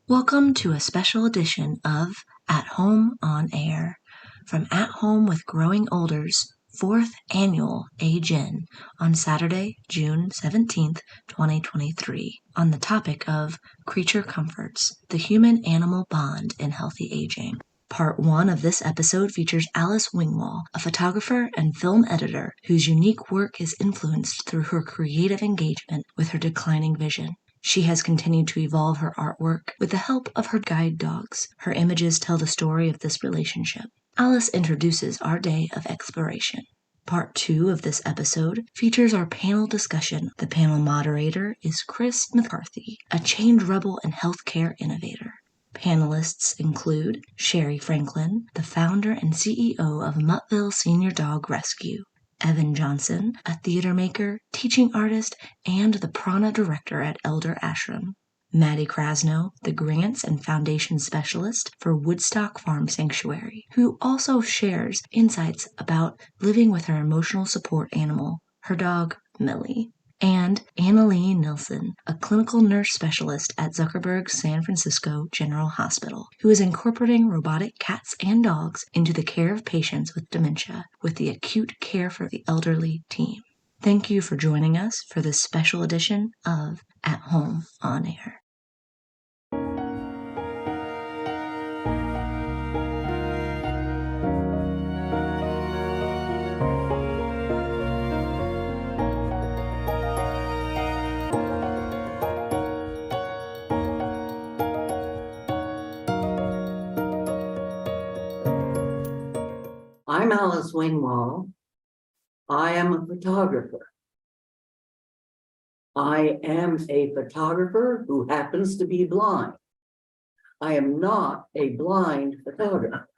Welcome to a special edition of At Home on Air from At Home with Growing Older's 4th Annual agein on Saturday, June 17th, 2023, on the topic of Creature Comforts, the Human-Animal Bond in Healthy Aging. Part 1 of this episode features Alice Wingwall, a photographer and film editor whose unique work is influenced through her creative engagement with her declining vision. She has continued to evolve her artwork with the help of her guide dogs. Her images tell the story of this relationship. Alice introduces our day of exploration. Part 2 of this episode features our panel discussion. The panel moderator is Chris McCarthy, a chained rebel and healthcare innovator. Panelists include Sherry Franklin, the founder and CEO of Muttville Senior Dog Rescue, Evan Johnson, a theater maker, teaching artist, and the Prana director at Elder Ashram. Maddie Krasno, the grants and foundation specialist for Woodstock Farm Sanctuary, who also shares insights about living with her emotional support animal, her dog, Millie. And Annalee Nilsson, a clinical nurse specialist at Zuckerberg San Francisco General Hospital, who is incorporating robotic cats and dogs into the care of patients with dementia with the Acute Care for the Elderly team. Thank you for joining us for this special edition of At Home on Air. I'm Alice Wingwall. I am a photographer. I am a photographer who happens to be blind. I am not a blind photographer.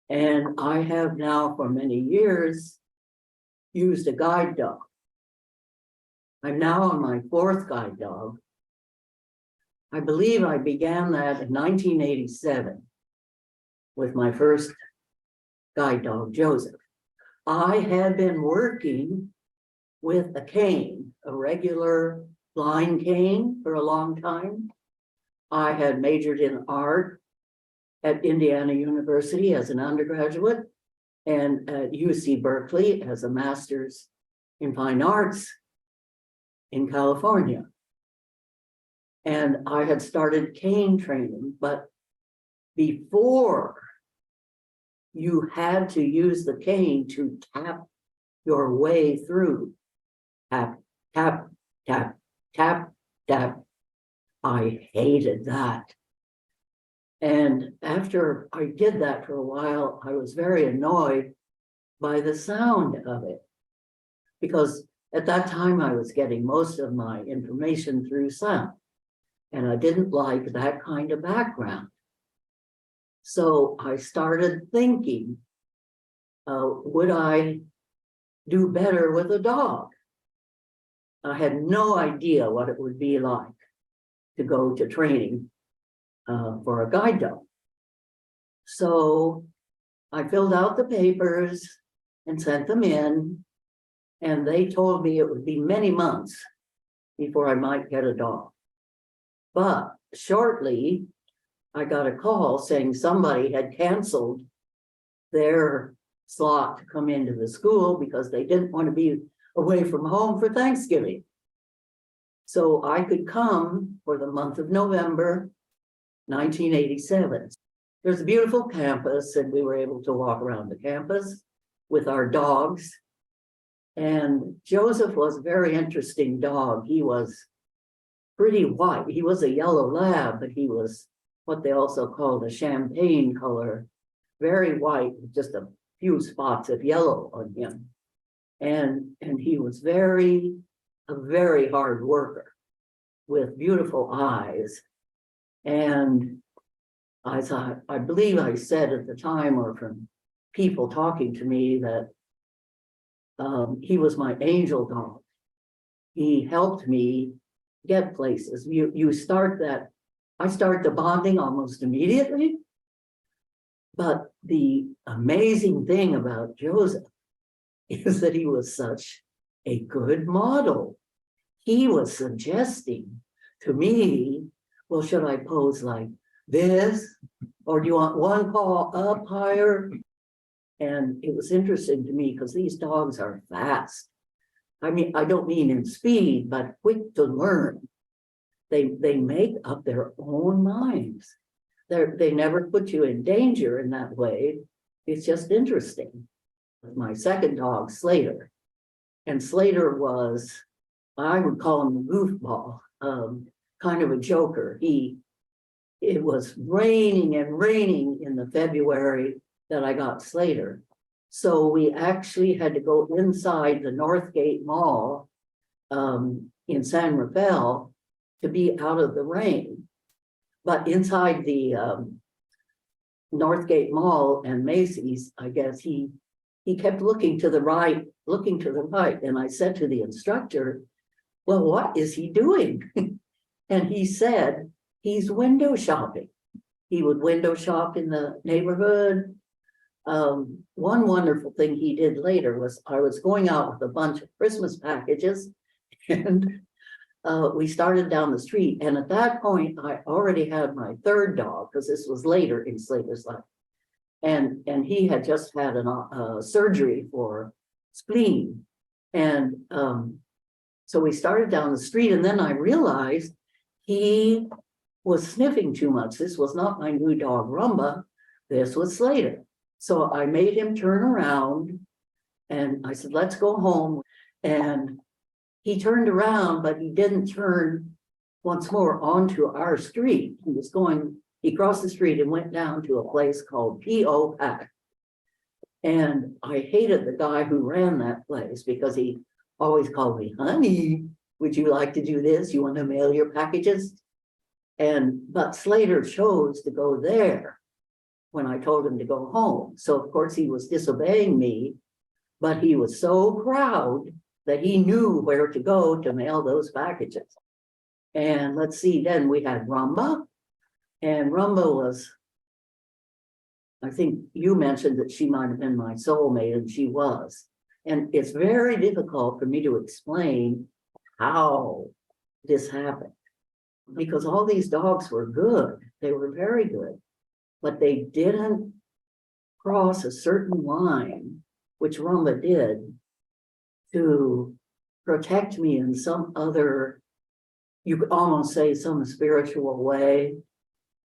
And I have now for many years used a guide dog. I'm now on my 4th guide dog. I believe I began that in 1987 with my first guide dog, Joseph. I had been working with a cane, a regular blind cane, for a long time. I had majored in art at Indiana University as an undergraduate and at UC Berkeley as a master's in fine arts in California. And I had started cane training, but before you had to use the cane to tap your way through. Tap, tap, tap, tap, tap. I hated that. And after I did that for a while, I was very annoyed by the sound of it. Because at that time, I was getting most of my information through sound. And I didn't like that kind of background. So I started thinking, would I do better with a dog? I had no idea what it would be like to go to training for a guide dog. So I filled out the papers and sent them in, and they told me it would be many months before I might get a dog. But shortly, I got a call saying somebody had canceled their slot to come into the school because they didn't want to be away from home for Thanksgiving. So I could come for the month of November, 1987. There's a beautiful campus, and we were able to walk around the campus with our dogs. And Joseph was a very interesting dog. He was pretty white. He was a yellow lab, but he was what they also called a champagne color, very white, with just a few spots of yellow on him. And he was a very hard worker with beautiful eyes. And I thought, I believe I said at the time, or from people talking to me, that he was my angel dog. He helped me get places. You start that. I start the bonding almost immediately. But the amazing thing about Joseph is that he was such a good model. He was suggesting to me well, should I pose like this? Or do you want one paw up higher? And it was interesting to me because these dogs are fast. I mean, I don't mean in speed, but quick to learn. They make up their own minds. They never put you in danger in that way. It's just interesting. My second dog, Slater, and Slater was, I would call him a goofball, kind of a joker. It was raining and raining in the February that I got Slater. So we actually had to go inside the Northgate Mall in San Rafael to be out of the rain. But inside the Northgate Mall and Macy's, I guess he kept looking to the right. And I said to the instructor, well, what is he doing? And he said, he's window shopping. He would window shop in the neighborhood. One wonderful thing he did later was I was going out with a bunch of Christmas packages and we started down the street. And at that point, I already had my third dog because this was later in Slater's life. And he had just had a surgery for spleen. And so we started down the street and then I realized he was sniffing too much. This was not my new dog, Rumba. This was Slater. So I made him turn around and I said, let's go home. And he turned around, but he didn't turn once more onto our street. He crossed the street and went down to a place called P.O. Pack. And I hated the guy who ran that place because he always called me, honey, would you like to do this? You want to mail your packages? But Slater chose to go there when I told him to go home. So of course he was disobeying me, but he was so proud that he knew where to go to mail those packages. And let's see, then we had Rumba, and Rumba was, I think you mentioned that she might have been my soulmate, and she was. And it's very difficult for me to explain how this happened, because all these dogs were good. They were very good, but they didn't cross a certain line, which Rumba did, to protect me in some other, you could almost say some spiritual way.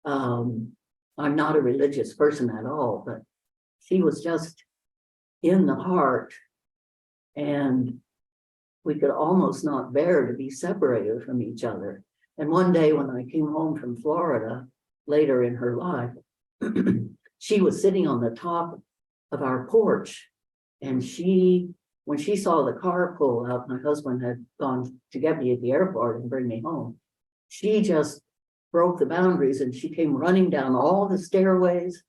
I'm not a religious person at all, but she was just in the heart, and we could almost not bear to be separated from each other. And one day when I came home from Florida, later in her life, she was sitting on the top of our porch, and when she saw the car pull out, my husband had gone to get me at the airport and bring me home. She just broke the boundaries and she came running down all the stairways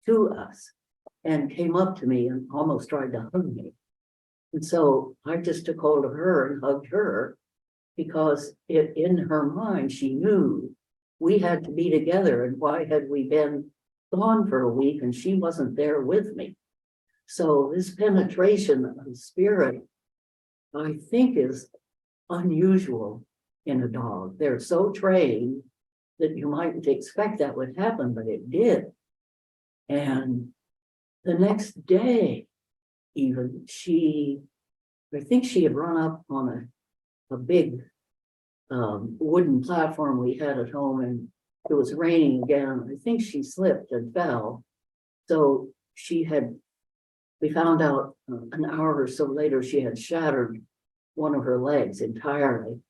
to us and came up to me and almost tried to hug me. And so I just took hold of her and hugged her because in her mind, she knew we had to be together. And why had we been gone for a week and she wasn't there with me? So this penetration of spirit, I think, is unusual in a dog. They're so trained that you mightn't expect that would happen, but it did. And the next day, even, I think she had run up on a big wooden platform we had at home, and it was raining again. I think she slipped and fell. So we found out an hour or so later, she had shattered one of her legs entirely.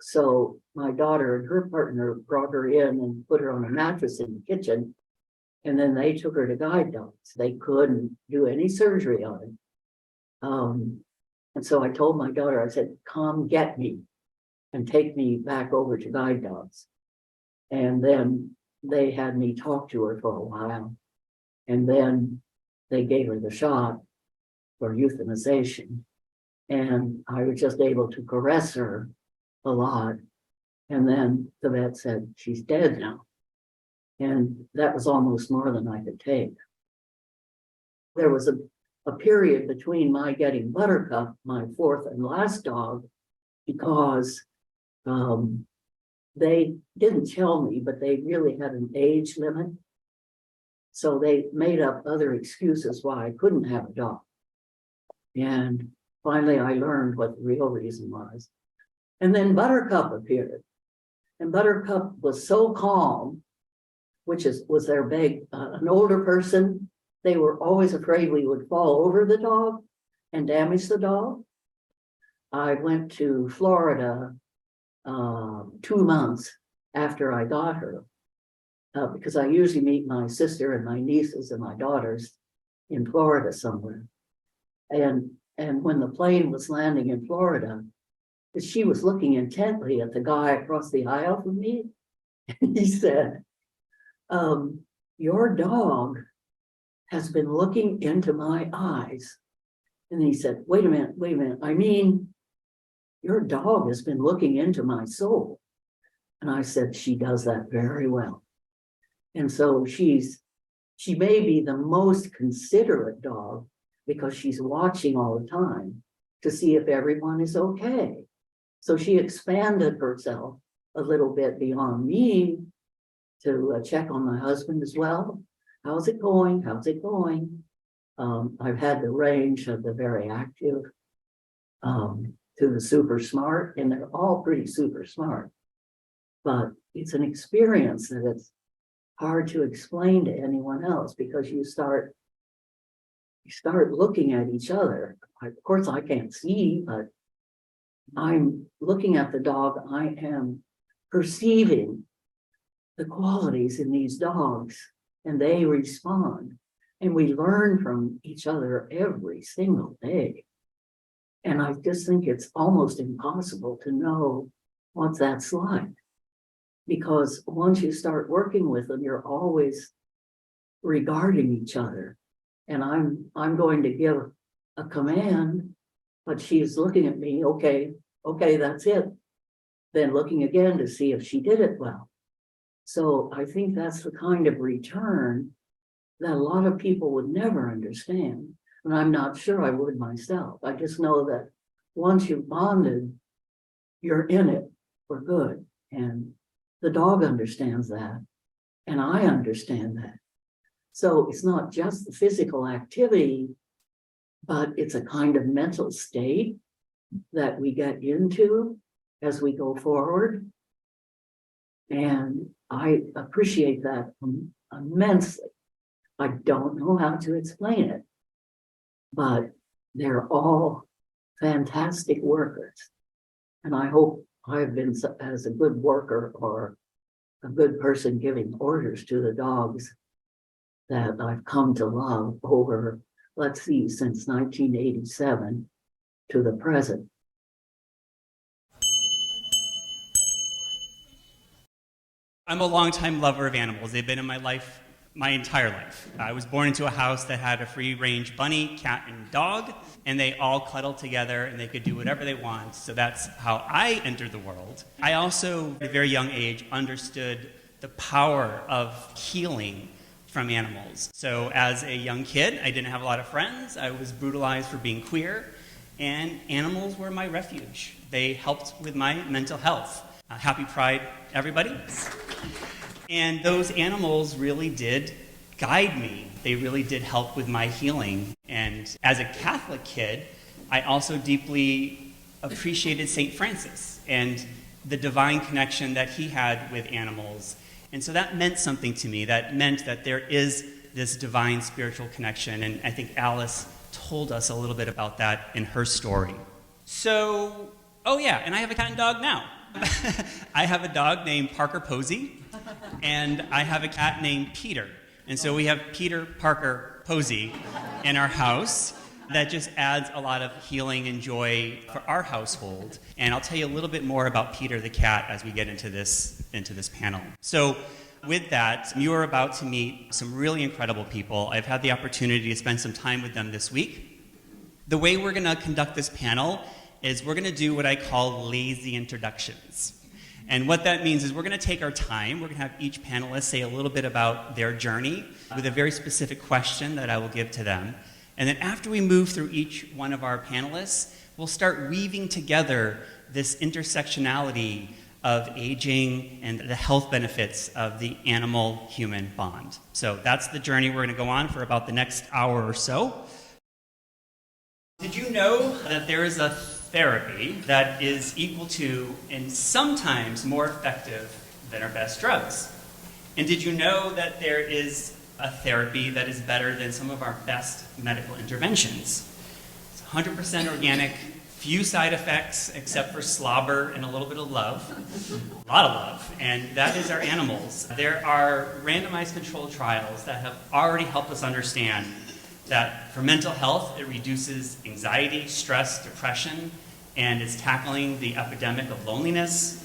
So my daughter and her partner brought her in and put her on a mattress in the kitchen. And then they took her to guide dogs. They couldn't do any surgery on it. And so I told my daughter, I said, come get me and take me back over to guide dogs. And then they had me talk to her for a while. And then they gave her the shot for euthanization. And I was just able to caress her a lot. And then the vet said, she's dead now. And that was almost more than I could take. There was a period between my getting Buttercup, my fourth and last dog, because they didn't tell me, but they really had an age limit. So they made up other excuses why I couldn't have a dog. And finally, I learned what the real reason was. And then Buttercup appeared. And Buttercup was so calm, was their an older person. They were always afraid we would fall over the dog and damage the dog. I went to Florida 2 months after I got her, because I usually meet my sister and my nieces and my daughters in Florida somewhere. And when the plane was landing in Florida, she was looking intently at the guy across the aisle from me. He said, your dog has been looking into my eyes. And he said, wait a minute. I mean, your dog has been looking into my soul. And I said, she does that very well. And so she may be the most considerate dog because she's watching all the time to see if everyone is okay. So she expanded herself a little bit beyond me to check on my husband as well. How's it going? How's it going? I've had the range of the very active to the super smart, and they're all pretty super smart. But it's an experience that it's hard to explain to anyone else because you start looking at each other. Of course, I can't see, but I'm looking at the dog. I am perceiving the qualities in these dogs, and they respond. And we learn from each other every single day. And I just think it's almost impossible to know what that's like. Because once you start working with them, you're always regarding each other. And I'm going to give a command, but she's looking at me, okay, that's it. Then looking again to see if she did it well. So I think that's the kind of return that a lot of people would never understand. And I'm not sure I would myself. I just know that once you've bonded, you're in it for good. And the dog understands that. And I understand that. So it's not just the physical activity, but it's a kind of mental state that we get into as we go forward. And I appreciate that immensely. I don't know how to explain it, but they're all fantastic workers. And I hope I've been, as a good worker or a good person giving orders to the dogs, that I've come to love over, let's see, since 1987 to the present. I'm a longtime lover of animals. They've been in my life my entire life. I was born into a house that had a free-range bunny, cat, and dog, and they all cuddled together and they could do whatever they want. So that's how I entered the world. I also, at a very young age, understood the power of healing from animals. So as a young kid, I didn't have a lot of friends. I was brutalized for being queer, and animals were my refuge. They helped with my mental health. Happy Pride, everybody. And those animals really did guide me. They really did help with my healing. And as a Catholic kid, I also deeply appreciated St. Francis and the divine connection that he had with animals. And so that meant something to me. That meant that there is this divine spiritual connection. And I think Alice told us a little bit about that in her story. So, oh yeah, and I have a cat and dog now. I have a dog named Parker Posey, and I have a cat named Peter. And so we have Peter Parker Posey in our house. That just adds a lot of healing and joy for our household. And I'll tell you a little bit more about Peter the cat as we get into this panel. So with that, you are about to meet some really incredible people. I've had the opportunity to spend some time with them this week. The way we're going to conduct this panel is we're going to do what I call lazy introductions. And what that means is we're going to take our time. We're going to have each panelist say a little bit about their journey with a very specific question that I will give to them. And then after we move through each one of our panelists, we'll start weaving together this intersectionality of aging and the health benefits of the animal-human bond. So that's the journey we're going to go on for about the next hour or so. Did you know that there is a therapy that is equal to and sometimes more effective than our best drugs? And did you know that there is a therapy that is better than some of our best medical interventions? It's 100% organic, few side effects except for slobber and a little bit of love, a lot of love, and that is our animals. There are randomized controlled trials that have already helped us understand that for mental health, it reduces anxiety, stress, depression, and is tackling the epidemic of loneliness.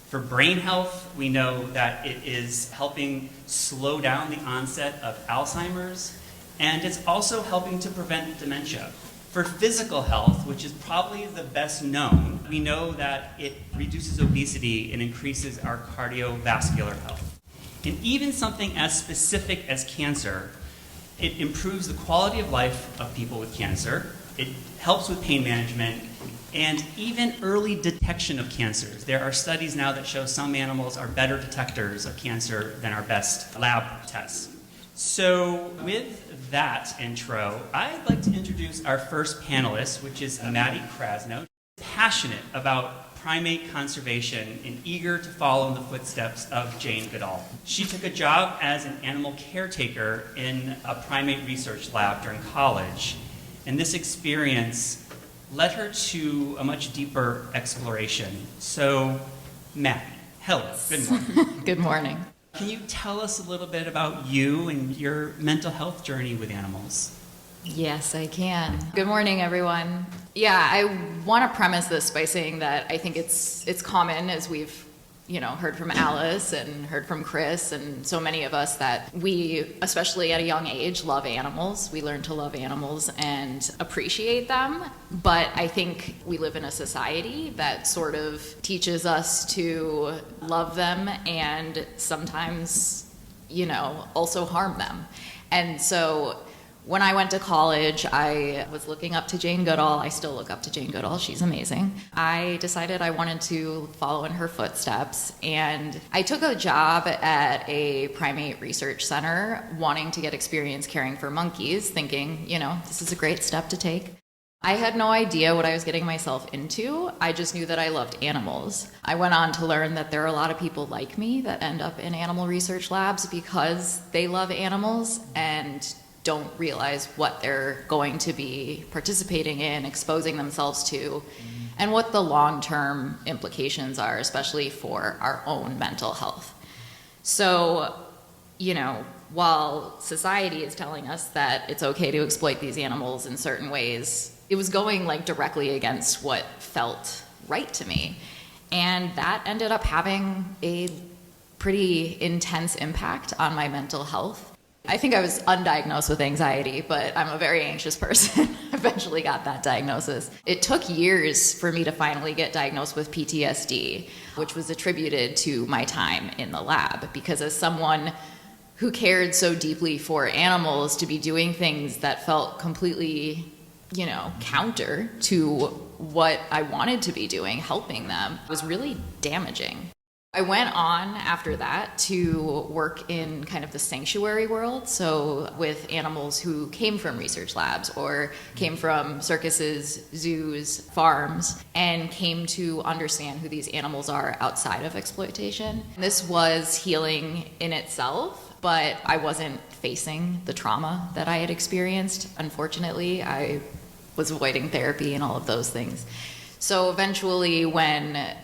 For brain health, we know that it is helping slow down the onset of Alzheimer's, and it's also helping to prevent dementia. For physical health, which is probably the best known, we know that it reduces obesity and increases our cardiovascular health. And even something as specific as cancer, it improves the quality of life of people with cancer. It helps with pain management and even early detection of cancers. There are studies now that show some animals are better detectors of cancer than our best lab tests. So with that intro, I'd like to introduce our first panelist, which is Maddie Krasno, passionate about primate conservation and eager to follow in the footsteps of Jane Goodall. She took a job as an animal caretaker in a primate research lab during college, and this experience led her to a much deeper exploration. So, Maddie, hello, good morning. Good morning. Can you tell us a little bit about you and your mental health journey with animals? Yes, I can. Good morning, everyone. Yeah, I want to premise this by saying that I think it's common, as we've heard from Alice and heard from Chris and so many of us, that we, especially at a young age, love animals. We learn to love animals and appreciate them. But I think we live in a society that sort of teaches us to love them and sometimes, also harm them. And so when I went to college, I was looking up to Jane Goodall. I still look up to Jane Goodall. She's amazing. I decided I wanted to follow in her footsteps, and I took a job at a primate research center, wanting to get experience caring for monkeys, thinking, this is a great step to take. I had no idea what I was getting myself into. I just knew that I loved animals. I went on to learn that there are a lot of people like me that end up in animal research labs because they love animals and don't realize what they're going to be participating in, exposing themselves to, and what the long-term implications are, especially for our own mental health. So, while society is telling us that it's okay to exploit these animals in certain ways, it was going directly against what felt right to me. And that ended up having a pretty intense impact on my mental health. I think I was undiagnosed with anxiety, but I'm a very anxious person. Eventually got that diagnosis. It took years for me to finally get diagnosed with PTSD, which was attributed to my time in the lab, because as someone who cared so deeply for animals, to be doing things that felt completely, counter to what I wanted to be doing, helping them, was really damaging. I went on after that to work in kind of the sanctuary world, so with animals who came from research labs or came from circuses, zoos, farms, and came to understand who these animals are outside of exploitation. This was healing in itself, but I wasn't facing the trauma that I had experienced. Unfortunately, I was avoiding therapy and all of those things. So eventually, when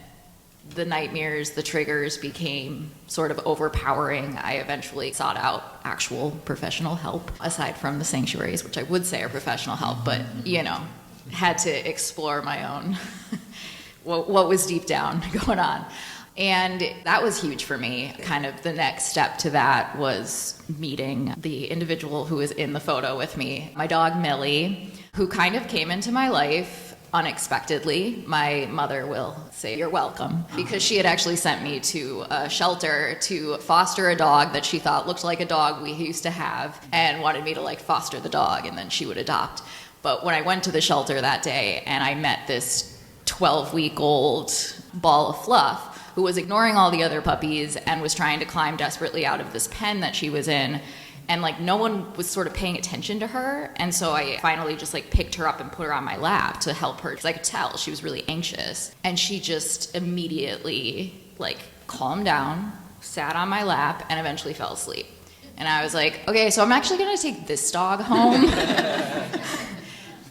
the nightmares, the triggers became sort of overpowering, I eventually sought out actual professional help, aside from the sanctuaries, which I would say are professional help, but, had to explore my own, what was deep down going on. And that was huge for me. Kind of the next step to that was meeting the individual who was in the photo with me, my dog Millie, who kind of came into my life unexpectedly. My mother will say you're welcome, because she had actually sent me to a shelter to foster a dog that she thought looked like a dog we used to have, and wanted me to foster the dog and then she would adopt. But when I went to the shelter that day and I met this 12-week-old ball of fluff who was ignoring all the other puppies and was trying to climb desperately out of this pen that she was in. And like no one was sort of paying attention to her. And so I finally just like picked her up and put her on my lap to help her, because I could tell she was really anxious. And she just immediately like calmed down, sat on my lap, and eventually fell asleep. And I was like, okay, so I'm actually gonna take this dog home.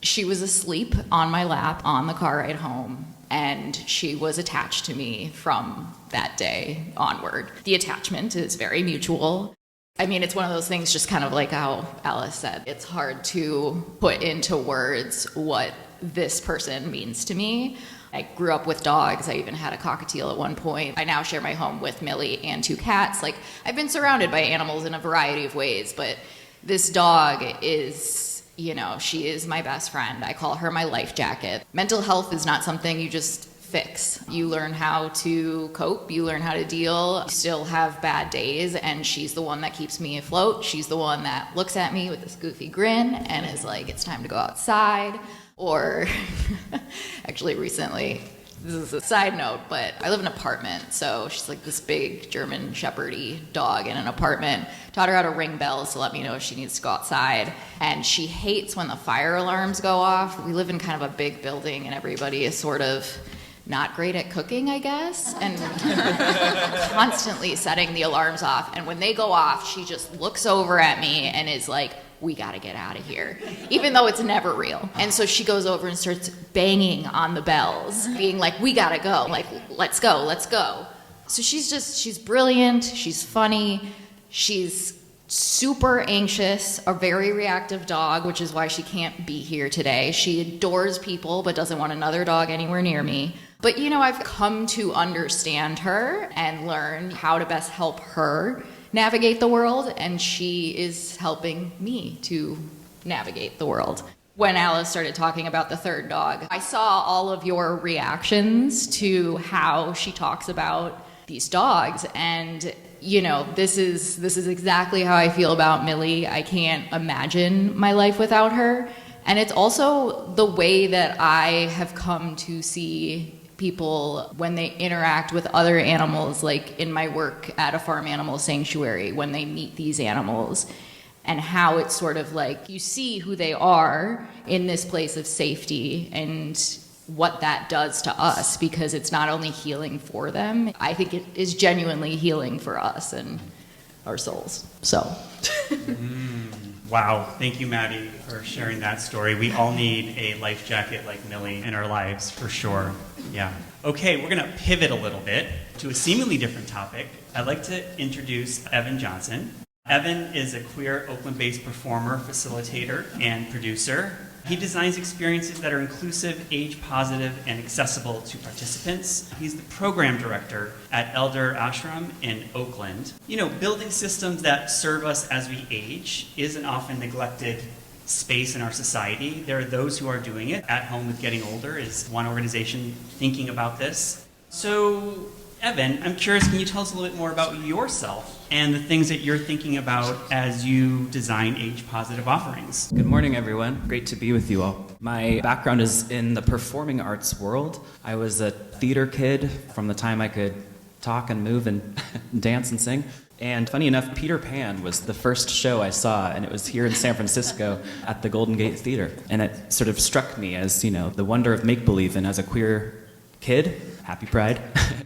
She was asleep on my lap on the car ride home, and she was attached to me from that day onward. The attachment is very mutual. I mean, it's one of those things, just kind of like how Alice said, it's hard to put into words what this person means to me. I grew up with dogs. I even had a cockatiel at one point. I now share my home with Millie and 2 cats. Like, I've been surrounded by animals in a variety of ways, but this dog is, you know, she is my best friend. I call her my life jacket. Mental health is not something you just fix. You learn how to cope, you learn how to deal. You still have bad days, and she's the one that keeps me afloat. She's the one that looks at me with this goofy grin and is like, it's time to go outside. Or actually recently, this is a side note, but I live in an apartment, so she's like this big German Shepherd-y dog in an apartment. Taught her how to ring bells to let me know if she needs to go outside. And she hates when the fire alarms go off. We live in kind of a big building, and everybody is sort of not great at cooking, I guess, and constantly setting the alarms off. And when they go off, she just looks over at me and is like, we gotta get out of here, even though it's never real. And so she goes over and starts banging on the bells, being like, we gotta go, like, let's go, let's go. So she's brilliant, she's funny, she's super anxious, a very reactive dog, which is why she can't be here today. She adores people, but doesn't want another dog anywhere near me. But you know, I've come to understand her and learn how to best help her navigate the world, and she is helping me to navigate the world. When Alice started talking about the third dog, I saw all of your reactions to how she talks about these dogs, and you know, this is exactly how I feel about Millie. I can't imagine my life without her. And it's also the way that I have come to see people when they interact with other animals, like in my work at a farm animal sanctuary, when they meet these animals, and how it's sort of like you see who they are in this place of safety and what that does to us, because it's not only healing for them, I think it is genuinely healing for us and our souls. So. Wow. Thank you, Maddie, for sharing that story. We all need a life jacket like Millie in our lives, for sure. Yeah. Okay, we're going to pivot a little bit to a seemingly different topic. I'd like to introduce Evan Johnson. Evan is a queer Oakland-based performer, facilitator, and producer. He designs experiences that are inclusive, age-positive, and accessible to participants. He's the program director at Elder Ashram in Oakland. You know, building systems that serve us as we age is an often neglected space in our society. There are those who are doing it. At Home with Getting Older is one organization thinking about this. So, Evan, I'm curious, can you tell us a little bit more about yourself and the things that you're thinking about as you design age-positive offerings? Good morning, everyone. Great to be with you all. My background is in the performing arts world. I was a theater kid from the time I could talk and move and dance and sing. And funny enough, Peter Pan was the first show I saw, and it was here in San Francisco at the Golden Gate Theater. And it sort of struck me as, you know, the wonder of make-believe. And as a queer kid, happy Pride,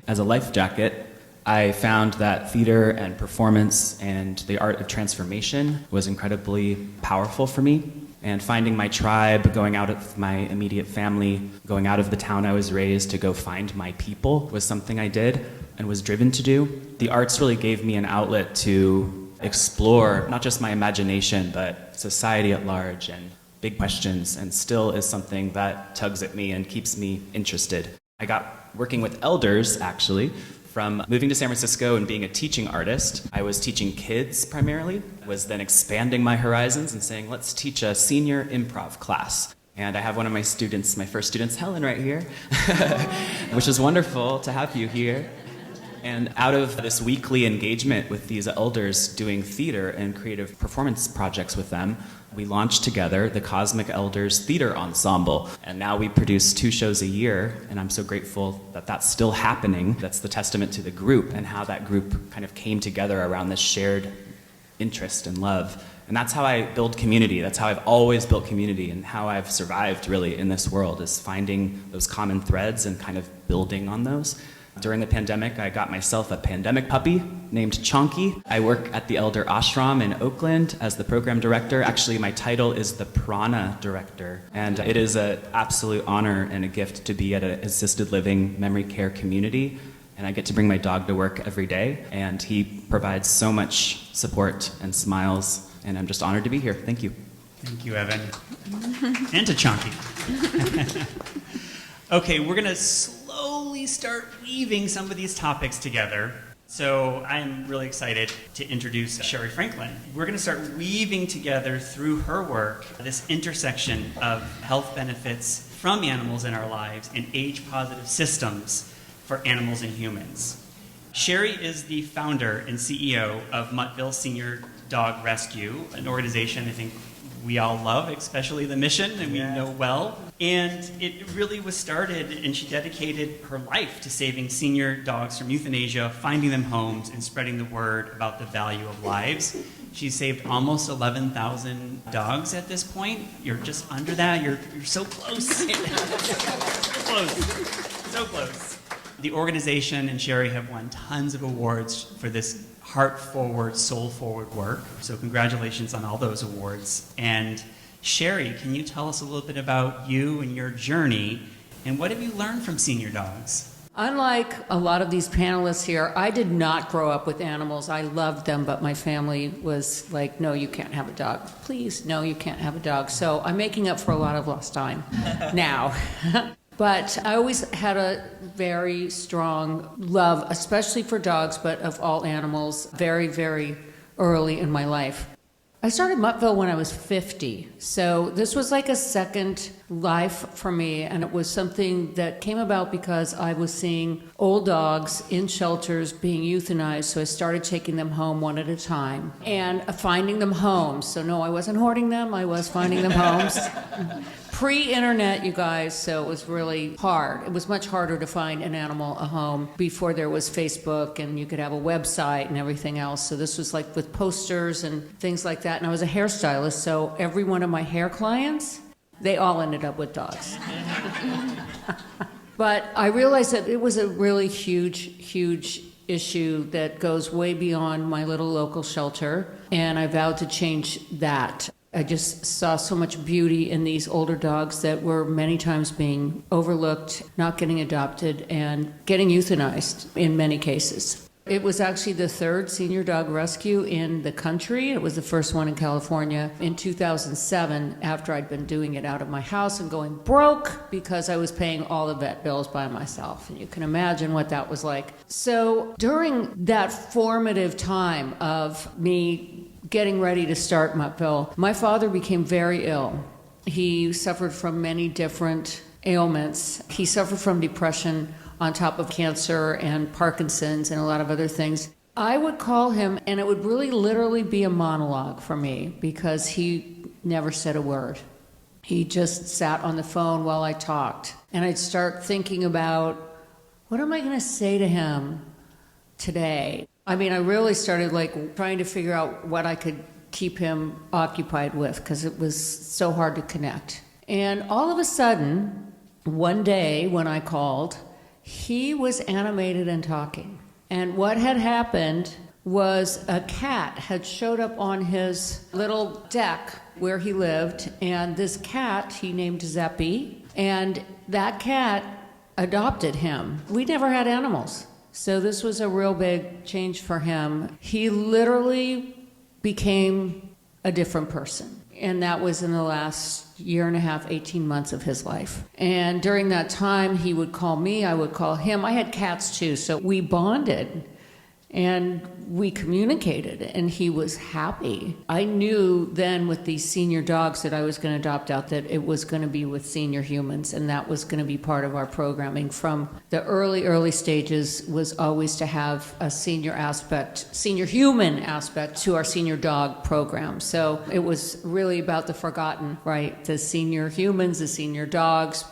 as a life jacket, I found that theater and performance and the art of transformation was incredibly powerful for me. And finding my tribe, going out of my immediate family, going out of the town I was raised to go find my people was something I did and was driven to do. The arts really gave me an outlet to explore not just my imagination, but society at large and big questions, and still is something that tugs at me and keeps me interested. I got working with elders, actually, from moving to San Francisco and being a teaching artist. I was teaching kids primarily, was then expanding my horizons and saying, let's teach a senior improv class. And I have one of my students, my first students, Helen, right here, which is wonderful to have you here. And out of this weekly engagement with these elders doing theater and creative performance projects with them, we launched together the Cosmic Elders Theater Ensemble. And now we produce 2 shows a year, and I'm so grateful that that's still happening. That's the testament to the group and how that group kind of came together around this shared interest and love. And that's how I build community. That's how I've always built community, and how I've survived really in this world, is finding those common threads and kind of building on those. During the pandemic, I got myself a pandemic puppy named Chonky. I work at the Elder Ashram in Oakland as the program director. Actually, my title is the Prana Director, and it is an absolute honor and a gift to be at an assisted living memory care community. And I get to bring my dog to work every day, and he provides so much support and smiles, and I'm just honored to be here. Thank you. Thank you, Evan. And to Chonky. Okay, we're going to slowly start weaving some of these topics together. So I'm really excited to introduce Sherry Franklin. We're going to start weaving together through her work this intersection of health benefits from animals in our lives and age-positive systems for animals and humans. Sherry is the founder and CEO of Muttville Senior Dog Rescue, an organization I think we all love, especially the mission, and we know well. And it really was started, and she dedicated her life to saving senior dogs from euthanasia, finding them homes, and spreading the word about the value of lives. She's saved almost 11,000 dogs at this point. You're just under that. You're so close. So close. The organization and Sherry have won tons of awards for this heart-forward, soul-forward work. So congratulations on all those awards. And Sherry, can you tell us a little bit about you and your journey, and what have you learned from senior dogs? Unlike a lot of these panelists here, I did not grow up with animals. I loved them, but my family was like, no, you can't have a dog. Please, no, you can't have a dog. So I'm making up for a lot of lost time now. But I always had a very strong love, especially for dogs, but of all animals, very, very early in my life. I started Muttville when I was 50, so this was like a second life for me, and it was something that came about because I was seeing old dogs in shelters being euthanized, so I started taking them home one at a time and finding them homes. So no, I wasn't hoarding them, I was finding them homes. Pre-internet, you guys, so it was really hard. It was much harder to find an animal a home before there was Facebook and you could have a website and everything else. So this was like with posters and things like that. And I was a hairstylist, so every one of my hair clients, they all ended up with dogs. But I realized that it was a really huge issue that goes way beyond my little local shelter, and I vowed to change that. I just saw so much beauty in these older dogs that were many times being overlooked, not getting adopted, and getting euthanized in many cases. It was actually the third senior dog rescue in the country. It was the first one in California in 2007, after I'd been doing it out of my house and going broke because I was paying all the vet bills by myself. And you can imagine what that was like. So during that formative time of me getting ready to start Muttville, my father became very ill. He suffered from many different ailments. He suffered from depression on top of cancer and Parkinson's and a lot of other things. I would call him, and it would really literally be a monologue for me because he never said a word. He just sat on the phone while I talked. And I'd start thinking about, what am I going to say to him today? I mean, I really started like trying to figure out what I could keep him occupied with because it was so hard to connect. And all of a sudden, one day when I called, he was animated and talking. And what had happened was a cat had showed up on his little deck where he lived, and this cat he named Zeppy, and that cat adopted him. We never had animals. So this was a real big change for him. He literally became a different person. And that was in the last year and a half, 18 months of his life. And during that time, he would call me, I would call him. I had cats too, so we bonded. And we communicated, and he was happy. I knew then with these senior dogs that I was going to adopt out that it was going to be with senior humans, and that was going to be part of our programming from the early stages, was always to have a senior human aspect to our senior dog program. So it was really about the forgotten, right? The senior humans, the senior dogs,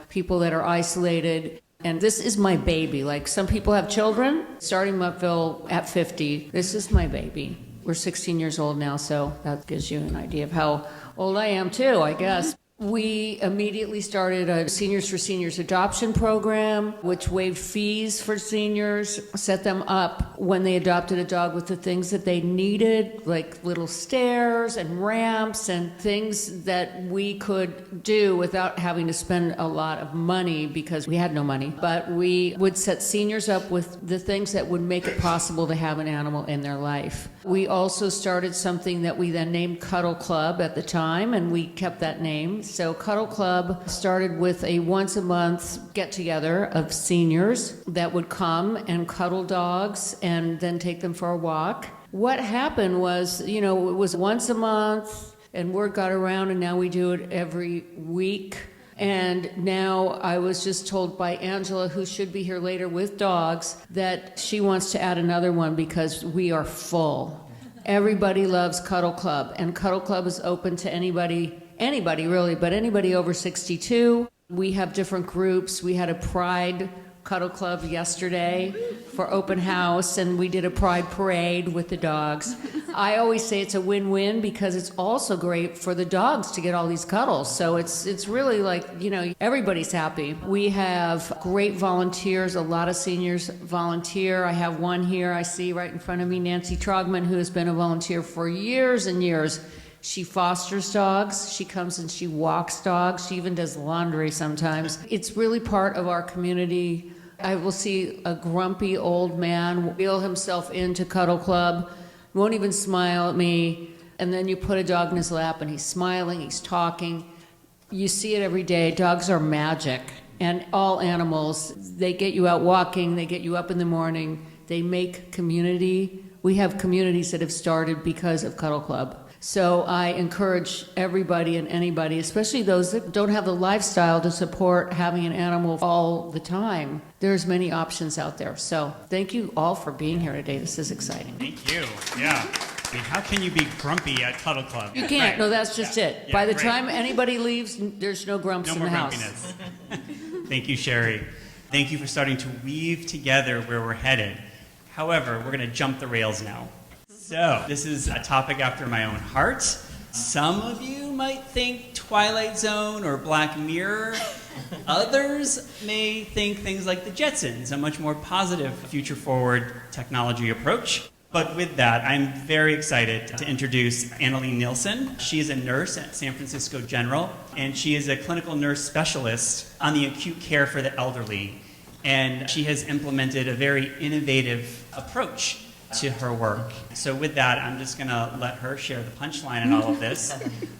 people that are isolated. And this is my baby. Like some people have children, starting Mupville at 50. This is my baby. We're 16 years old now, so that gives you an idea of how old I am too, I guess. We immediately started a Seniors for Seniors adoption program, which waived fees for seniors, set them up when they adopted a dog with the things that they needed, like little stairs and ramps and things that we could do without having to spend a lot of money because we had no money. But we would set seniors up with the things that would make it possible to have an animal in their life. We also started something that we then named Cuddle Club at the time, and we kept that name. So Cuddle Club started with a once a month get together of seniors that would come and cuddle dogs and then take them for a walk. What happened was, it was once a month and word got around, and now we do it every week. And now I was just told by Angela, who should be here later with dogs, that she wants to add another one because we are full. Everybody loves Cuddle Club, and Cuddle Club is open to anybody really, but anybody over 62. We have different groups. We had a Pride Cuddle Club yesterday for open house, and we did a Pride parade with the dogs. I always say it's a win-win because it's also great for the dogs to get all these cuddles. So it's really like, everybody's happy. We have great volunteers. A lot of seniors volunteer. I have one here I see right in front of me, Nancy Trogman, who has been a volunteer for years and years. She fosters dogs. She comes and she walks dogs. She even does laundry sometimes. It's really part of our community. I will see a grumpy old man wheel himself into Cuddle Club, won't even smile at me, and then you put a dog in his lap and he's smiling, he's talking. You see it every day. Dogs are magic. And all animals, they get you out walking, they get you up in the morning, they make community. We have communities that have started because of Cuddle Club. So I encourage everybody and anybody, especially those that don't have the lifestyle to support having an animal all the time. There's many options out there. So thank you all for being here today. This is exciting. Thank you. Yeah. I mean, how can you be grumpy at Cuddle Club? You can't. Right. No, that's just it. Yeah, by the time anybody leaves, there's no grumps in the house. No more grumpiness. Thank you, Sherry. Thank you for starting to weave together where we're headed. However, we're going to jump the rails now. So, this is a topic after my own heart. Some of you might think Twilight Zone or Black Mirror. Others may think things like the Jetsons, a much more positive, future-forward technology approach. But with that, I'm very excited to introduce Annalee Nielsen. She is a nurse at San Francisco General, and she is a clinical nurse specialist on the acute care for the elderly. And she has implemented a very innovative approach to her work. So with that, I'm just going to let her share the punchline in all of this.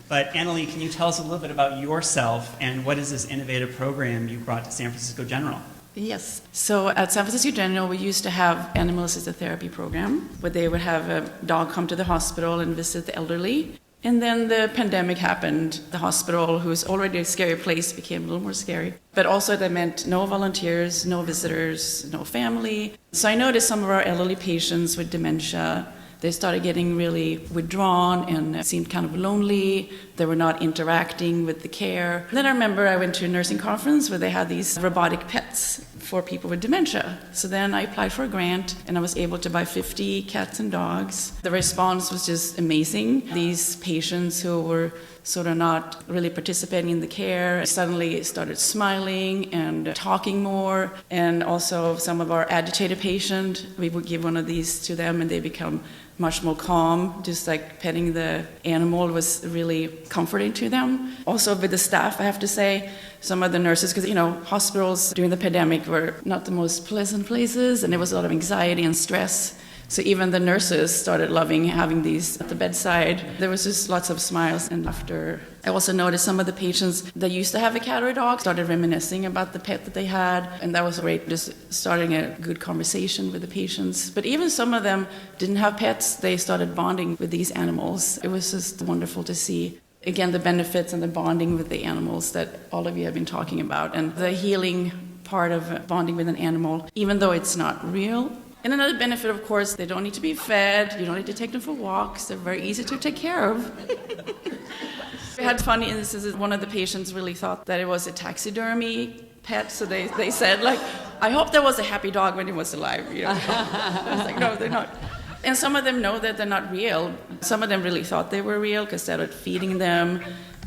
But Annalee, can you tell us a little bit about yourself and what is this innovative program you brought to San Francisco General? Yes. So at San Francisco General, we used to have animal-assisted therapy program where they would have a dog come to the hospital and visit the elderly. And then the pandemic happened. The hospital, who's already a scary place, became a little more scary. But also that meant no volunteers, no visitors, no family. So I noticed some of our elderly patients with dementia, they started getting really withdrawn and seemed kind of lonely. They were not interacting with the care. Then I remember I went to a nursing conference where they had these robotic pets for people with dementia. So then I applied for a grant and I was able to buy 50 cats and dogs. The response was just amazing. These patients who were sort of not really participating in the care suddenly started smiling and talking more. And also some of our agitated patients, we would give one of these to them and they become much more calm. Just like petting the animal was really comforting to them. Also with the staff, I have to say, some of the nurses, because hospitals during the pandemic were not the most pleasant places and there was a lot of anxiety and stress. So even the nurses started loving having these at the bedside. There was just lots of smiles and laughter. I also noticed some of the patients that used to have a cat or a dog started reminiscing about the pet that they had, and that was great, just starting a good conversation with the patients. But even some of them didn't have pets, they started bonding with these animals. It was just wonderful to see. Again, the benefits and the bonding with the animals that all of you have been talking about, and the healing part of bonding with an animal, even though it's not real. And another benefit, of course, they don't need to be fed, you don't need to take them for walks, they're very easy to take care of. We had funny instances. One of the patients really thought that it was a taxidermy pet, so they said, like, I hope there was a happy dog when he was alive. You know? I was like, no, they're not. And some of them know that they're not real. Some of them really thought they were real because they started feeding them.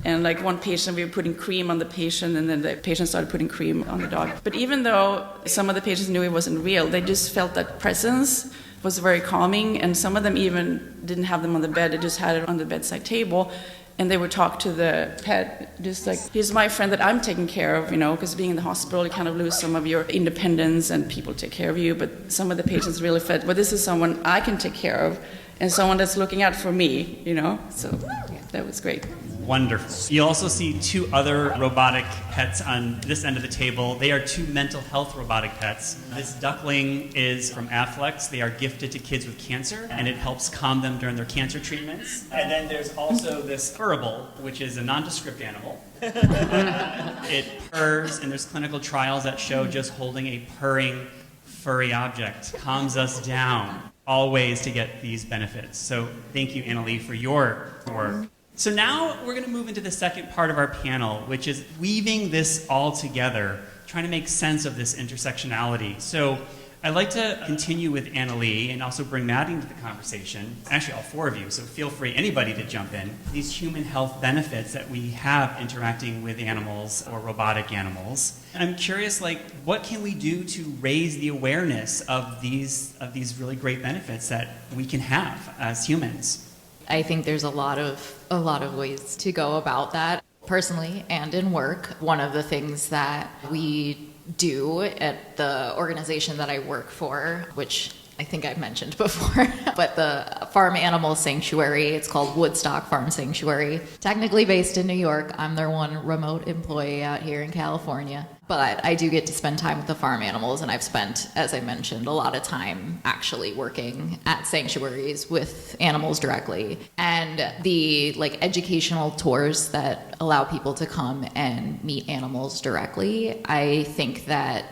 And like one patient, we were putting cream on the patient, and then the patient started putting cream on the dog. But even though some of the patients knew it wasn't real, they just felt that presence was very calming. And some of them even didn't have them on the bed, they just had it on the bedside table. And they would talk to the pet, just like, here's my friend that I'm taking care of, you know, because being in the hospital, you kind of lose some of your independence and people take care of you. But some of the patients really felt, well, this is someone I can take care of and someone that's looking out for me, you know. So yeah, that was great. Wonderful. You also see two other robotic pets on this end of the table. They are two mental health robotic pets. This duckling is from Afflex. They are gifted to kids with cancer, and it helps calm them during their cancer treatments. And then there's also this purrable, which is a nondescript animal. It purrs, and there's clinical trials that show just holding a purring, furry object calms us down. All ways to get these benefits. So thank you, Annalie, for your work. So now we're going to move into the second part of our panel, which is weaving this all together, trying to make sense of this intersectionality. So I'd like to continue with Annalie and also bring Maddie into the conversation. Actually, all four of you, so feel free, anybody to jump in. These human health benefits that we have interacting with animals or robotic animals. And I'm curious, like, what can we do to raise the awareness of these really great benefits that we can have as humans? I think there's a lot of ways to go about that. Personally and in work, one of the things that we do at the organization that I work for, which I think I've mentioned before, but the farm animal sanctuary, it's called Woodstock Farm Sanctuary, technically based in New York. I'm their one remote employee out here in California. But I do get to spend time with the farm animals, and I've spent, as I mentioned, a lot of time actually working at sanctuaries with animals directly. And the educational tours that allow people to come and meet animals directly, I think that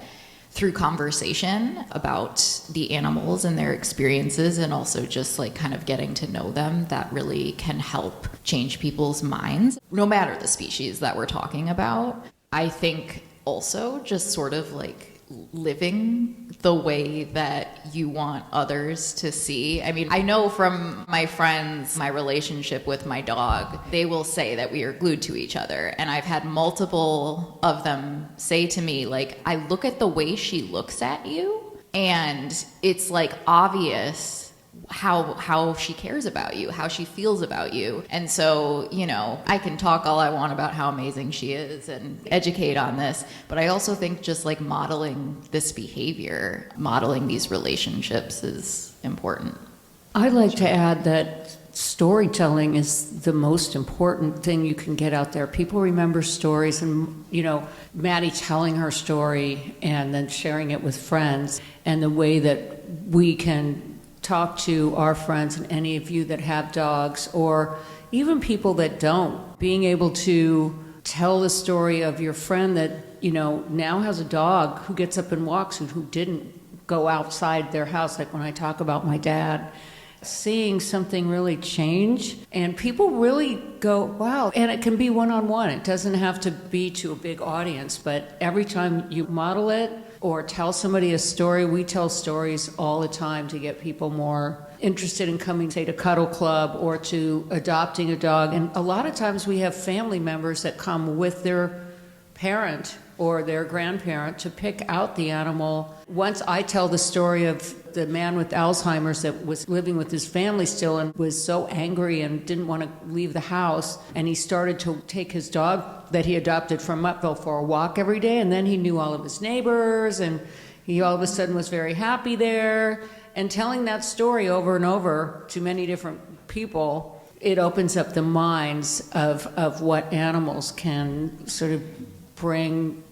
through conversation about the animals and their experiences, and also just kind of getting to know them, that really can help change people's minds, no matter the species that we're talking about. I think also just sort of living the way that you want others to see. I mean, I know from my friends, my relationship with my dog, they will say that we are glued to each other. And I've had multiple of them say to me, I look at the way she looks at you, and it's obvious how she cares about you, how she feels about you. And so, I can talk all I want about how amazing she is and educate on this, but I also think just modeling this behavior, modeling these relationships is important. I'd like to add that storytelling is the most important thing you can get out there. People remember stories, and Maddie telling her story and then sharing it with friends, and the way that we can talk to our friends and any of you that have dogs, or even people that don't, being able to tell the story of your friend that now has a dog who gets up and walks and who didn't go outside their house. Like when I talk about my dad, seeing something really change, and people really go, wow. And it can be one-on-one. It doesn't have to be to a big audience, but every time you model it or tell somebody a story, we tell stories all the time to get people more interested in coming, say, to Cuddle Club or to adopting a dog. And a lot of times we have family members that come with their parent or their grandparent to pick out the animal. Once I tell the story of the man with Alzheimer's that was living with his family still and was so angry and didn't want to leave the house, and he started to take his dog that he adopted from Upville for a walk every day, and then he knew all of his neighbors, and he all of a sudden was very happy there. And telling that story over and over to many different people, it opens up the minds of what animals can sort of bring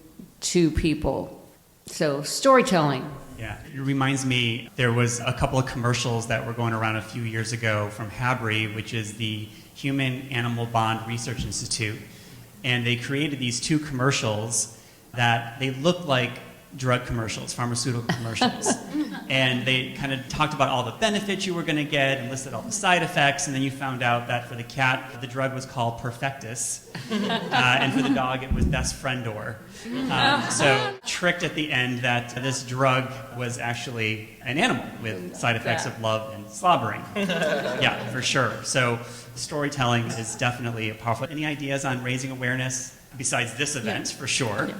to people. So storytelling. Yeah, it reminds me, there was a couple of commercials that were going around a few years ago from HABRI, which is the Human Animal Bond Research Institute. And they created these two commercials that they looked like drug commercials, pharmaceutical commercials. And they kind of talked about all the benefits you were going to get and listed all the side effects. And then you found out that for the cat, the drug was called Perfectus. And for the dog, it was Best Friendor. So tricked at the end that this drug was actually an animal with side effects of love and slobbering. Yeah, for sure. So storytelling is definitely powerful. Any ideas on raising awareness besides this event, for sure? Yeah.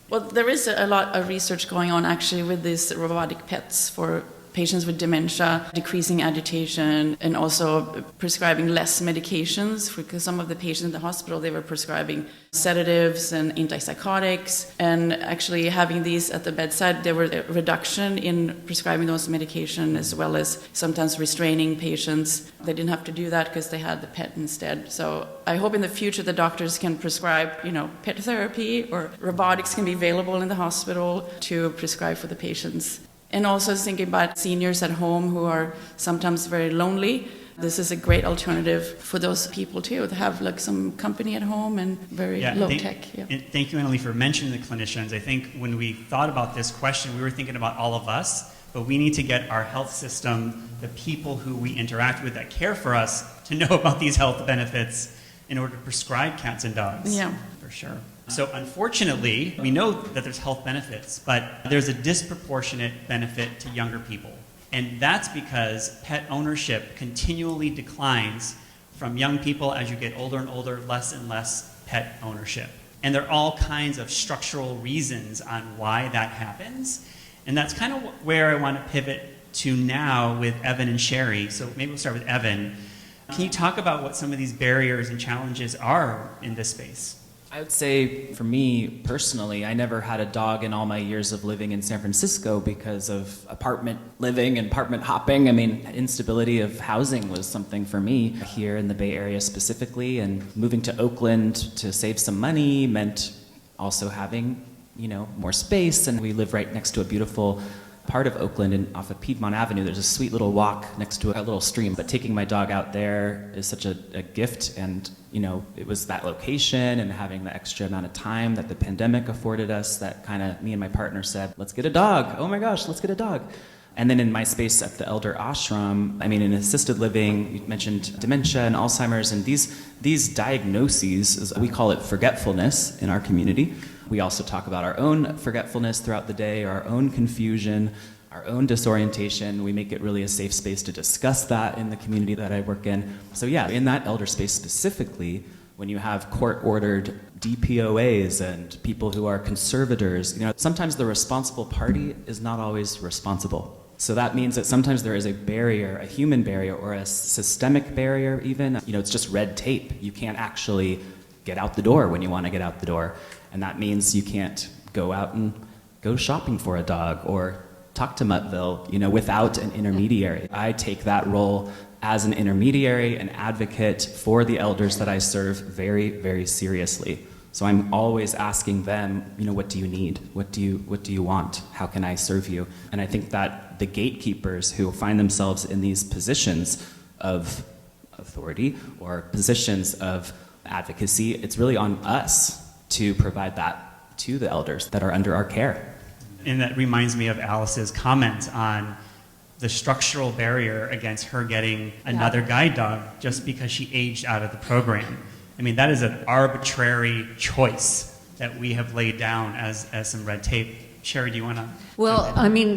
Well, there is a lot of research going on actually with these robotic pets for patients with dementia, decreasing agitation, and also prescribing less medications, because some of the patients in the hospital, they were prescribing sedatives and antipsychotics, and actually having these at the bedside, there were a reduction in prescribing those medications, as well as sometimes restraining patients. They didn't have to do that because they had the pet instead. So I hope in the future the doctors can prescribe, pet therapy, or robotics can be available in the hospital to prescribe for the patients. And also thinking about seniors at home who are sometimes very lonely. This is a great alternative for those people too, to have like some company at home and very low tech. Yeah. And thank you, Annalie, for mentioning the clinicians. I think when we thought about this question, we were thinking about all of us, but we need to get our health system, the people who we interact with that care for us, to know about these health benefits in order to prescribe cats and dogs. Yeah. For sure. So unfortunately, we know that there's health benefits, but there's a disproportionate benefit to younger people. And that's because pet ownership continually declines from young people as you get older and older, less and less pet ownership. And there are all kinds of structural reasons on why that happens. And that's kind of where I want to pivot to now with Evan and Sherry. So maybe we'll start with Evan. Can you talk about what some of these barriers and challenges are in this space? I would say, for me personally, I never had a dog in all my years of living in San Francisco because of apartment living and apartment hopping. I mean, instability of housing was something for me here in the Bay Area specifically, and moving to Oakland to save some money meant also having, more space. And we live right next to a beautiful part of Oakland, and off of Piedmont Avenue, there's a sweet little walk next to a little stream. But taking my dog out there is such a gift, and it was that location and having the extra amount of time that the pandemic afforded us that kind of, me and my partner said, let's get a dog. Oh my gosh, let's get a dog. And then in my space at the Elder Ashram, in assisted living, you mentioned dementia and Alzheimer's, and these diagnoses, we call it forgetfulness in our community. We also talk about our own forgetfulness throughout the day, our own confusion, our own disorientation. We make it really a safe space to discuss that in the community that I work in. So yeah, in that elder space specifically, when you have court-ordered DPOAs and people who are conservators, sometimes the responsible party is not always responsible. So that means that sometimes there is a barrier, a human barrier, or a systemic barrier even. It's just red tape. You can't actually get out the door when you want to get out the door. And that means you can't go out and go shopping for a dog or talk to Muttville, without an intermediary. I take that role as an intermediary, an advocate for the elders that I serve very, very seriously. So I'm always asking them, what do you need? What do you want? How can I serve you? And I think that the gatekeepers who find themselves in these positions of authority or positions of advocacy, it's really on us to provide that to the elders that are under our care. And that reminds me of Alice's comment on the structural barrier against her getting another guide dog just because she aged out of the program. That is an arbitrary choice that we have laid down as some red tape. Sherry, do you want to? Well,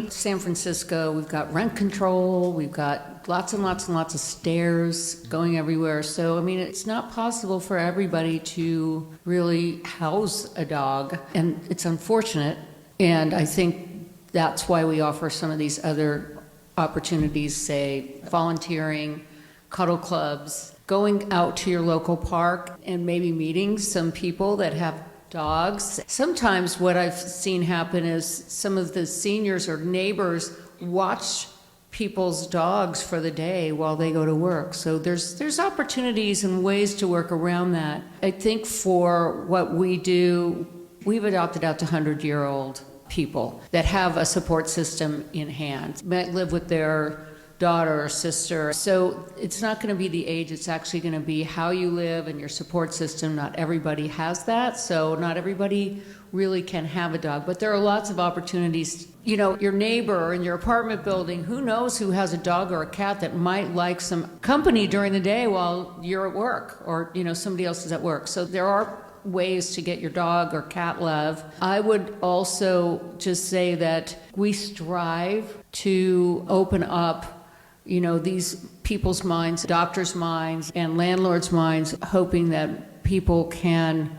San Francisco, we've got rent control, we've got lots and lots and lots of stairs going everywhere. So, it's not possible for everybody to really house a dog, and it's unfortunate. And I think that's why we offer some of these other opportunities, say volunteering, cuddle clubs, going out to your local park and maybe meeting some people that have dogs. Sometimes what I've seen happen is some of the seniors or neighbors watch people's dogs for the day while they go to work. So there's opportunities and ways to work around that. I think for what we do, we've adopted out to 100-year-old people that have a support system in hand, might live with their daughter or sister. So it's not going to be the age, it's actually going to be how you live and your support system. Not everybody has that, so not everybody really can have a dog, but there are lots of opportunities. You know, your neighbor in your apartment building, who knows who has a dog or a cat that might like some company during the day while you're at work, or, you know, somebody else is at work. So there are ways to get your dog or cat love. I would also just say that we strive to open up, you know, these people's minds, doctors' minds, and landlords' minds, hoping that people can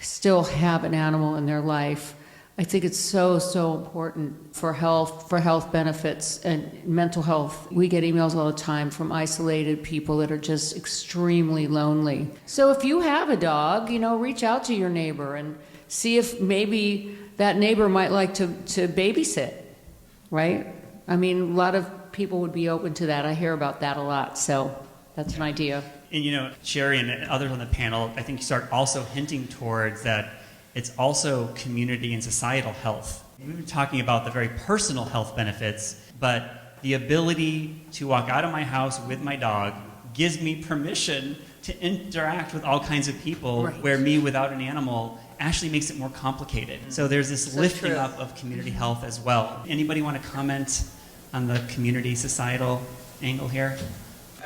still have an animal in their life. I think it's so important for health benefits and mental health. We get emails all the time from isolated people that are just extremely lonely. So if you have a dog, you know, reach out to your neighbor and see if maybe that neighbor might like to babysit, right? I mean, a lot of people would be open to that. I hear about that a lot, so that's an idea. And you know, Sherry and others on the panel, I think you start also hinting towards that it's also community and societal health. We've been talking about the very personal health benefits, but the ability to walk out of my house with my dog gives me permission to interact with all kinds of people, right, where me without an animal actually makes it more complicated. So there's this lifting up of community health as well. Anybody want to comment on the community societal angle here?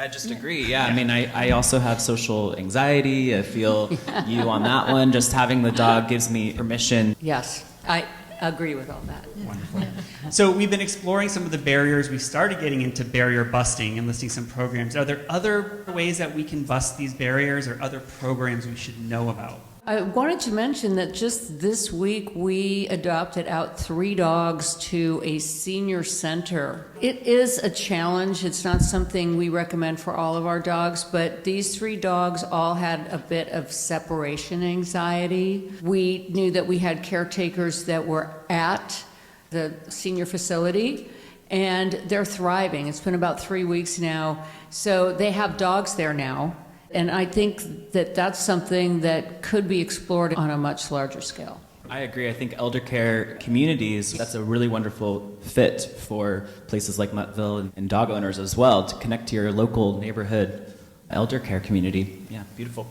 I just agree, yeah. I mean, I also have social anxiety. I feel you on that one. Just having the dog gives me permission. Yes, I agree with all that. Wonderful. So we've been exploring some of the barriers. We started getting into barrier busting and listing some programs. Are there other ways that we can bust these barriers, or other programs we should know about? I wanted to mention that just this week we adopted out 3 dogs to a senior center. It is a challenge. It's not something we recommend for all of our dogs, but these 3 dogs all had a bit of separation anxiety. We knew that we had caretakers that were at the senior facility, and they're thriving. It's been about 3 weeks now, so they have dogs there now. And I think that that's something that could be explored on a much larger scale. I agree. I think elder care communities, that's a really wonderful fit for places like Muttville and dog owners as well, to connect to your local neighborhood elder care community. Yeah, beautiful.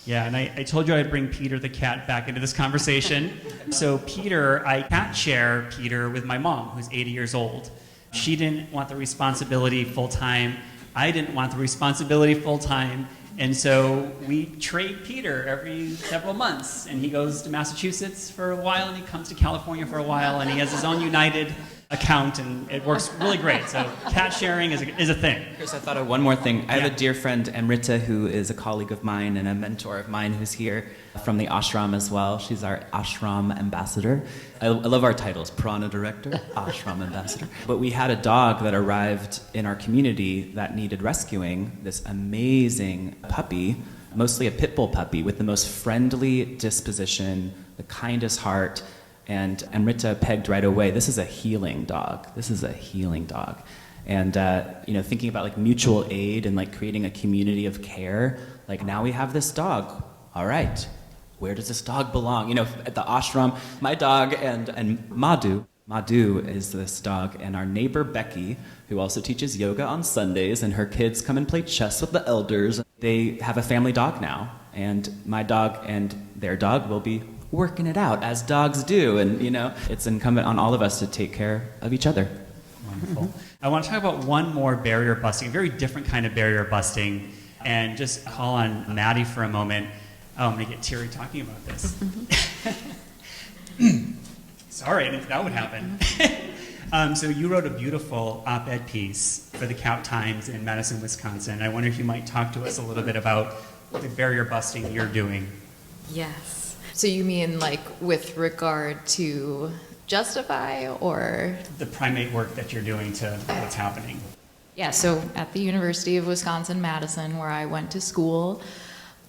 Yeah, and I told you I'd bring Peter the cat back into this conversation. So Peter, I cat share Peter with my mom, who's 80 years old. She didn't want the responsibility full-time. I didn't want the responsibility full-time. And so we trade Peter every several months, and he goes to Massachusetts for a while, and he comes to California for a while, and he has his own United account, and it works really great. So cat sharing is a thing. Chris, I thought of one more thing. I have a dear friend, Amrita, who is a colleague of mine and a mentor of mine, who's here from the ashram as well. She's our ashram ambassador. I love our titles: Prana Director, Ashram Ambassador. But we had a dog that arrived in our community that needed rescuing, this amazing puppy, mostly a pit bull puppy with the most friendly disposition, the kindest heart. And Amrita pegged right away, this is a healing dog. This is a healing dog. And thinking about like mutual aid and like creating a community of care, like now we have this dog. All right, where does this dog belong? You know, at the ashram, my dog and Madhu is this dog, and our neighbor Becky, who also teaches yoga on Sundays, and her kids come and play chess with the elders. They have a family dog now, and my dog and their dog will be working it out, as dogs do. And, you know, it's incumbent on all of us to take care of each other. Wonderful. I want to talk about one more barrier busting, a very different kind of barrier busting, and just call on Maddie for a moment. Oh, I'm going to get teary talking about this. Sorry, I didn't think that would happen. So you wrote a beautiful op-ed piece for the Cout Times in Madison, Wisconsin. I wonder if you might talk to us a little bit about the barrier busting you're doing. Yes. So you mean like with regard to Justify, or? The primate work that you're doing to what's happening. Yeah, so at the University of Wisconsin-Madison, where I went to school,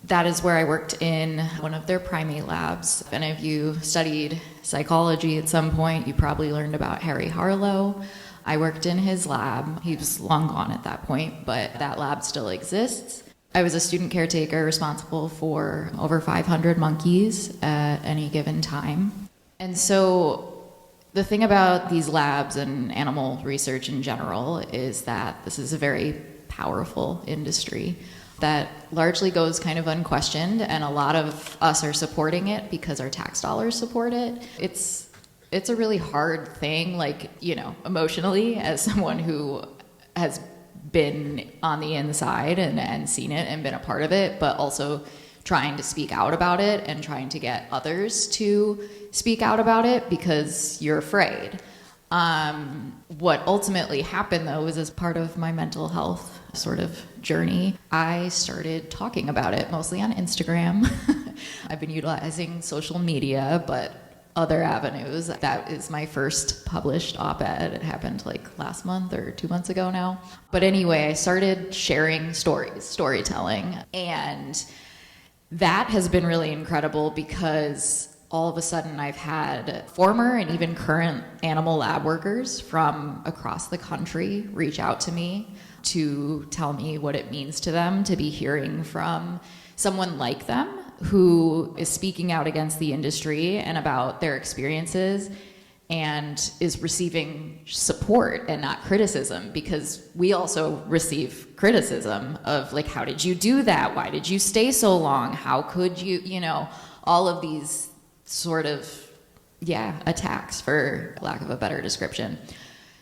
that is where I worked in one of their primate labs. And if you studied psychology at some point, you probably learned about Harry Harlow. I worked in his lab. He was long gone at that point, but that lab still exists. I was a student caretaker responsible for over 500 monkeys at any given time. And so the thing about these labs and animal research in general is that this is a very powerful industry that largely goes kind of unquestioned, and a lot of us are supporting it because our tax dollars support it. It's a really hard thing, like, you know, emotionally, as someone who has been on the inside and seen it and been a part of it, but also trying to speak out about it and trying to get others to speak out about it because you're afraid. What ultimately happened, though, was as part of my mental health sort of journey, I started talking about it, mostly on Instagram. I've been utilizing social media, but other avenues. That is my first published op-ed. It happened like last month or 2 months ago now. But anyway, I started sharing storytelling, and that has been really incredible because all of a sudden I've had former and even current animal lab workers from across the country reach out to me to tell me what it means to them to be hearing from someone like them who is speaking out against the industry and about their experiences and is receiving support and not criticism, because we also receive criticism of, like, how did you do that? Why did you stay so long? How could you, you know, all of these sort of, attacks, for lack of a better description.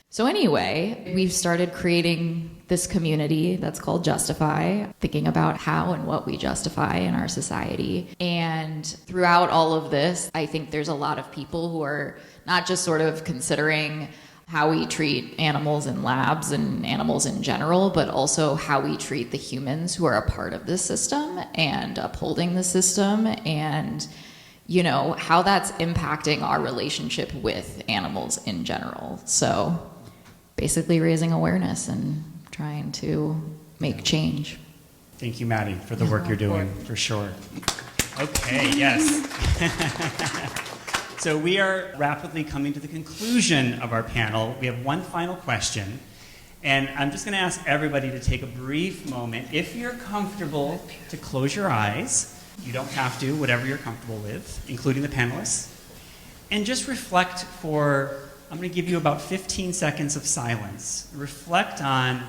So anyway, we've started creating this community that's called Justify, thinking about how and what we justify in our society. And throughout all of this, I think there's a lot of people who are not just sort of considering how we treat animals in labs and animals in general, but also how we treat the humans who are a part of this system and upholding the system, and, you know, how that's impacting our relationship with animals in general. So basically raising awareness and trying to make change. Thank you, Maddie, for the work you're doing, for sure. Okay, yes. So we are rapidly coming to the conclusion of our panel. We have one final question, and I'm just going to ask everybody to take a brief moment. If you're comfortable, to close your eyes. You don't have to, whatever you're comfortable with, including the panelists. And just reflect for, I'm going to give you about 15 seconds of silence. Reflect on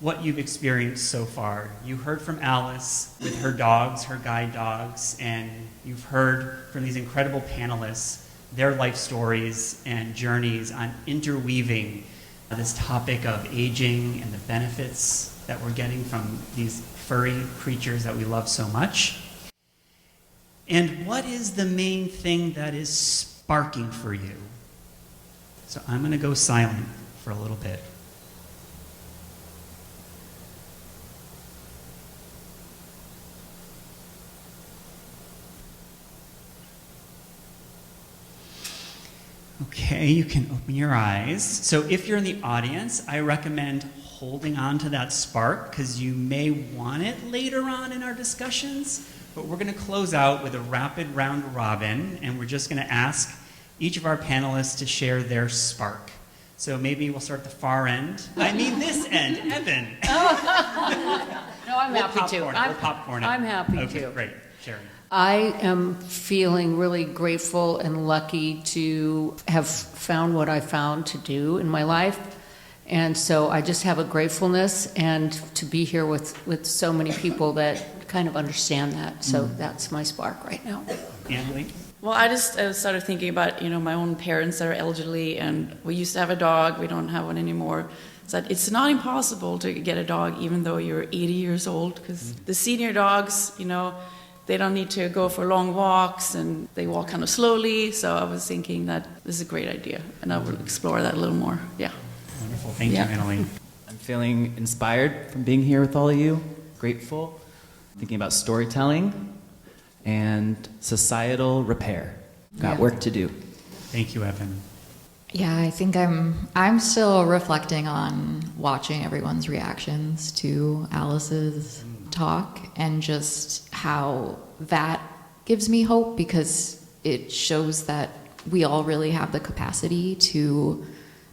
what you've experienced so far. You heard from Alice with her dogs, her guide dogs, and you've heard from these incredible panelists, their life stories and journeys on interweaving this topic of aging and the benefits that we're getting from these furry creatures that we love so much. And what is the main thing that is sparking for you? So I'm going to go silent for a little bit. Okay, you can open your eyes. So if you're in the audience, I recommend holding on to that spark because you may want it later on in our discussions. But we're going to close out with a rapid round robin, and we're just going to ask each of our panelists to share their spark. So maybe we'll start at the far end. I mean this end, Evan. No, I'm happy to. We'll popcorn it. I'm happy okay, to. Great. Sharon. I am feeling really grateful and lucky to have found what I found to do in my life. And so I just have a gratefulness, and to be here with so many people that kind of understand that. So that's my spark right now. Annalie? Well, I just started thinking about, my own parents that are elderly, and we used to have a dog. We don't have one anymore. So it's not impossible to get a dog even though you're 80 years old, because the senior dogs, they don't need to go for long walks, and they walk kind of slowly. So I was thinking that this is a great idea, and I will explore that a little more. Yeah. Wonderful. Thank you, Annalie. I'm feeling inspired from being here with all of you, grateful, thinking about storytelling and societal repair. Got work to do. Thank you, Evan. Yeah, I think I'm still reflecting on watching everyone's reactions to Alice's talk, and just how that gives me hope, because it shows that we all really have the capacity to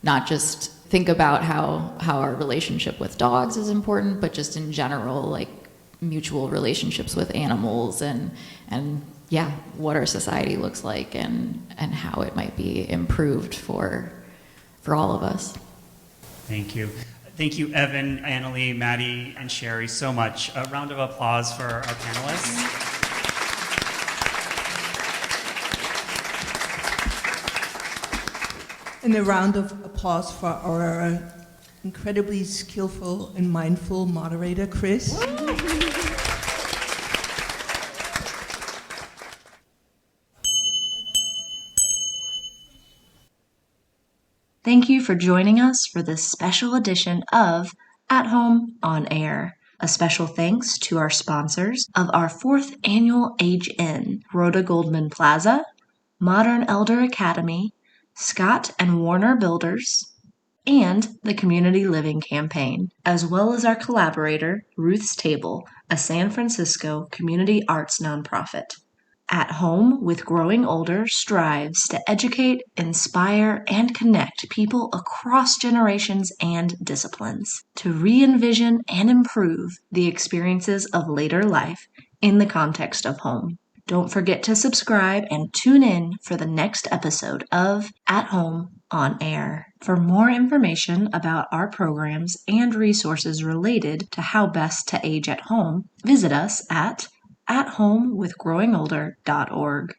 not just think about how our relationship with dogs is important, but just in general, like mutual relationships with animals and yeah, what our society looks like and how it might be improved for all of us. Thank you. Thank you, Evan, Annalie, Maddie, and Sherry, so much. A round of applause for our panelists. And a round of applause for our incredibly skillful and mindful moderator, Chris. Thank you for joining us for this special edition of At Home on Air. A special thanks to our sponsors of our 4th annual agein, Rhoda Goldman Plaza, Modern Elder Academy, Scott and Warner Builders, and the Community Living Campaign, as well as our collaborator, Ruth's Table, a San Francisco community arts nonprofit. At Home with Growing Older strives to educate, inspire, and connect people across generations and disciplines to re-envision and improve the experiences of later life in the context of home. Don't forget to subscribe and tune in for the next episode of At Home on Air. For more information about our programs and resources related to how best to age at home, visit us at homewithgrowingolder.org.